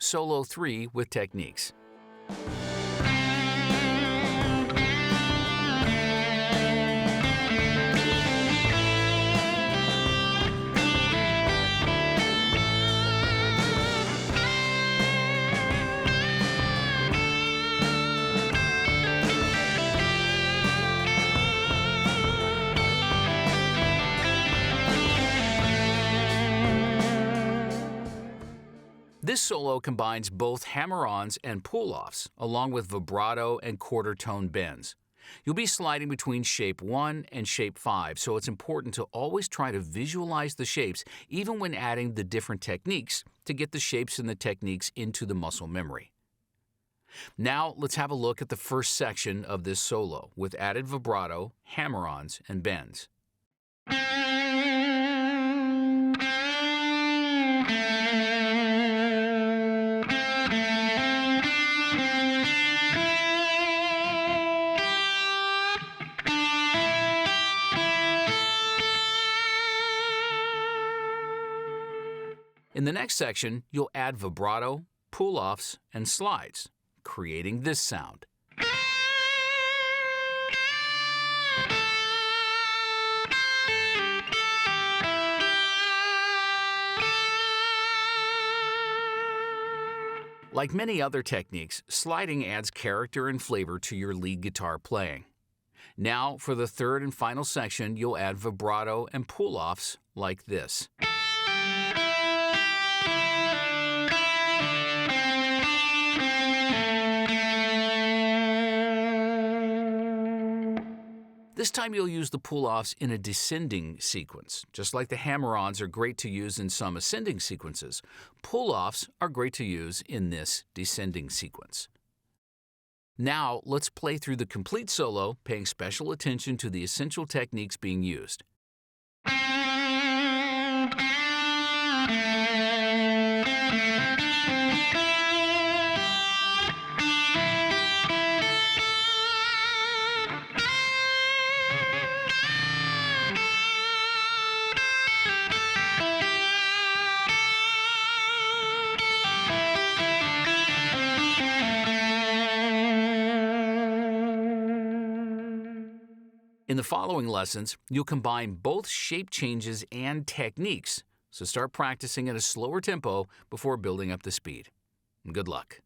Solo 3 with techniques. This solo combines both hammer-ons and pull-offs, along with vibrato and quarter tone bends. You'll be sliding between shape 1 and shape 5, so it's important to always try to visualize the shapes even when adding the different techniques to get the shapes and the techniques into the muscle memory. Now let's have a look at the first section of this solo with added vibrato, hammer-ons, and bends. In the next section, you'll add vibrato, pull-offs, and slides, creating this sound. Like many other techniques, sliding adds character and flavor to your lead guitar playing. Now, for the third and final section, you'll add vibrato and pull-offs like this. This time you'll use the pull-offs in a descending sequence. Just like the hammer-ons are great to use in some ascending sequences, pull-offs are great to use in this descending sequence. Now let's play through the complete solo, paying special attention to the essential techniques being used. In the following lessons, you'll combine both shape changes and techniques, so start practicing at a slower tempo before building up the speed. Good luck.